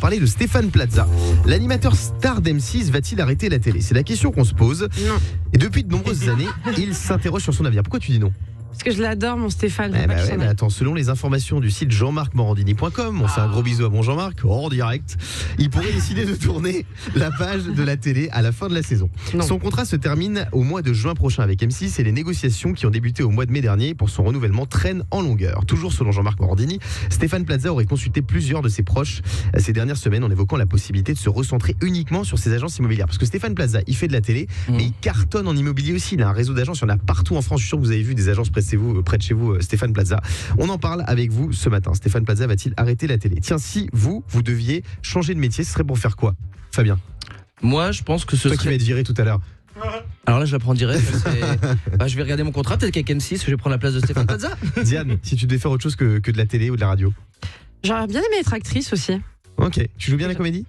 parler de Stéphane Plaza. L'animateur star d'M6 va-t-il arrêter la télé? C'est la question qu'on se pose. Non. Et depuis de nombreuses années, il s'interroge sur son avenir. Pourquoi tu dis non? Parce que je l'adore, mon Stéphane. Mais attends, selon les informations du site jean-marc-morandini.com, on fait un gros bisou à mon Jean-Marc, en direct, il pourrait décider de tourner la page de la télé à la fin de la saison. Non. Son contrat se termine au mois de juin prochain avec M6 et les négociations qui ont débuté au mois de mai dernier pour son renouvellement traînent en longueur. Toujours selon Jean-Marc Morandini, Stéphane Plaza aurait consulté plusieurs de ses proches ces dernières semaines en évoquant la possibilité de se recentrer uniquement sur ses agences immobilières. Parce que Stéphane Plaza, il fait de la télé, mais il cartonne en immobilier aussi. Il a un réseau d'agences, il y en a partout en France. Je suis sûr que vous avez vu des agences près de chez vous, Stéphane Plaza. On en parle avec vous ce matin. Stéphane Plaza va-t-il arrêter la télé? Tiens, si vous deviez changer de métier, ce serait pour faire quoi, Fabien? Moi, je pense que ce Toi serait... qui vas être viré tout à l'heure. Alors là, je la prends direct. Je vais regarder mon contrat. Peut-être qu'avec M6, je vais prendre la place de Stéphane Plaza. Diane, si tu devais faire autre chose que de la télé ou de la radio. J'aurais bien aimé être actrice aussi. Ok. Tu joues bien la comédie?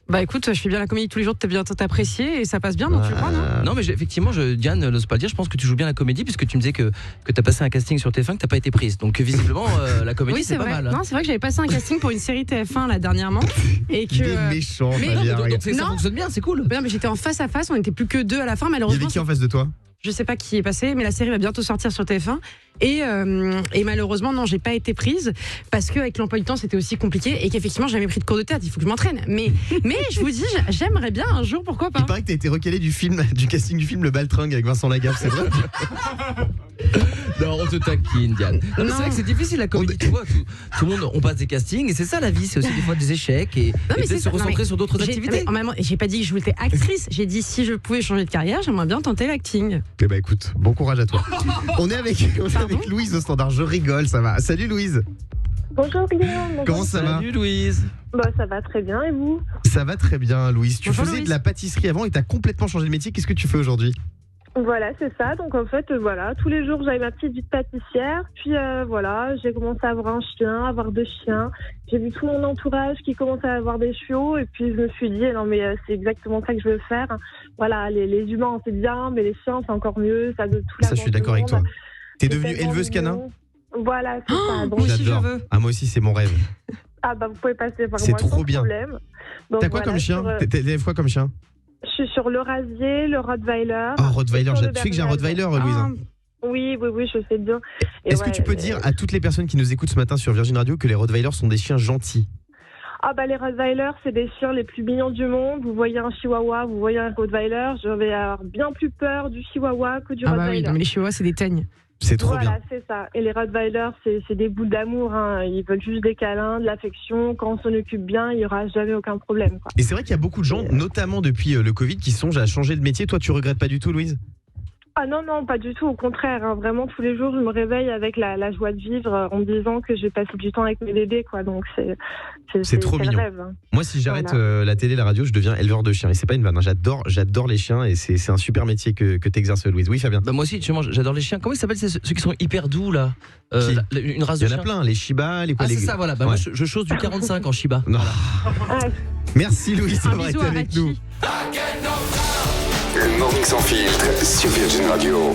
Bah écoute, je fais bien la comédie tous les jours, t'es bien apprécié et ça passe bien, donc tu crois, non? Non, mais effectivement, Diane n'ose pas le dire. Je pense que tu joues bien la comédie, puisque tu me disais que t'as passé un casting sur TF1, que t'as pas été prise. Donc visiblement, la comédie, Oui, c'est pas vrai. mal. Non, c'est vrai que j'avais passé un casting pour une série TF1 là dernièrement et que. Il est méchant, mais- Fabien, Donc, regarde. ça Non. fonctionne bien, c'est cool. Non, mais j'étais en face à face, on n'était plus que deux à la fin, Il y malheureusement. avait qui en face de toi? Je sais pas qui est passé, mais la série va bientôt sortir sur TF1. Et malheureusement, non, j'ai pas été prise parce qu'avec l'emploi du temps, c'était aussi compliqué et qu'effectivement, j'avais pris de cours de théâtre. Il faut que je m'entraîne. Mais je vous dis, j'aimerais bien un jour, pourquoi Il pas. paraît que t'as été recalé du casting du film Le Baltringue avec Vincent Lagaffe, c'est vrai? Non, on te taquine, Diane. Non, mais Non. c'est vrai que c'est difficile la comédie. Tu vois, tout le monde, on passe des castings et c'est ça la vie. C'est aussi des fois des échecs et mais peut-être c'est se ça. Non, recentrer mais sur d'autres activités. En même temps, j'ai pas dit que je voulais être actrice. J'ai dit si je pouvais changer de carrière, j'aimerais bien tenter l'acting. Eh bah écoute, bon courage à toi. On est avec Louise au standard, je rigole, ça va. Salut Louise. Bonjour Guillaume. Comment ça va? Salut Louise. Bah, ça va très bien et vous? Ça va très bien Louise. Tu Bonjour, faisais Louise. de la pâtisserie avant et t'as complètement changé de métier. Qu'est-ce que tu fais aujourd'hui? Voilà, c'est ça. Donc en fait, voilà, tous les jours j'avais ma petite vie de pâtissière. Puis voilà, j'ai commencé à avoir un chien, avoir 2 chiens. J'ai vu tout mon entourage qui commençait à avoir des chiots et puis je me suis dit non mais c'est exactement ça que je veux faire. Voilà, les humains c'est bien, mais les chiens c'est encore mieux. Ça donne tout la Ça, je suis d'accord avec toi. T'es devenue éleveuse canin? Voilà, c'est ça. Donc, moi aussi, J'adore. je veux. Ah, moi aussi, c'est mon rêve. ah bah vous pouvez passer par C'est moi trop sans bien. problème. Donc, T'as quoi voilà, comme chien? sur, T'élèves quoi comme chien? je suis sur le rasier, le Rottweiler. Oh, Rottweiler, et sur le tu sais que j'ai un Bernard. Rottweiler, Louise. Ah, Oui, je sais bien. Et Est-ce que ouais, tu peux dire à toutes les personnes qui nous écoutent ce matin sur Virgin Radio que les Rottweilers sont des chiens gentils? Ah bah les Rottweilers, c'est des chiens les plus mignons du monde. Vous voyez un Chihuahua, vous voyez un Rottweiler, je vais avoir bien plus peur du Chihuahua que du Ah bah oui, Rottweiler. non, mais les chihuahuas, c'est des teignes. C'est trop Voilà, bien. c'est ça. Et les Rottweilers, c'est des boules d'amour. Hein. Ils veulent juste des câlins, de l'affection. Quand on s'en occupe bien, il n'y aura jamais aucun problème. Quoi. Et c'est vrai qu'il y a beaucoup de gens, notamment depuis le Covid, qui songent à changer de métier. Toi, tu regrettes pas du tout, Louise? Ah non, pas du tout. Au contraire, hein. Vraiment, tous les jours, je me réveille avec la joie de vivre en me disant que je vais passer du temps avec mes bébés. Quoi. Donc, C'est trop le mignon. rêve. Hein. Moi, si j'arrête Voilà. la télé, la radio, je deviens éleveur de chiens. Et c'est pas une vanne. Hein. J'adore les chiens et c'est un super métier que t'exerces, Louise. Oui, Fabien. Bah moi aussi, j'adore les chiens. Comment ils s'appellent ceux qui sont hyper doux là? Qui Une race Il de y en a chiens. plein. Les Shiba, les quoi? Ah c'est les... ça, voilà. Bah Ouais. moi je chose du 45 en Shiba. Non. Ah, Merci, Louise, Un d'avoir bisou été à avec Hachi. nous. Le Morning Sans Filtre sur Virgin Radio.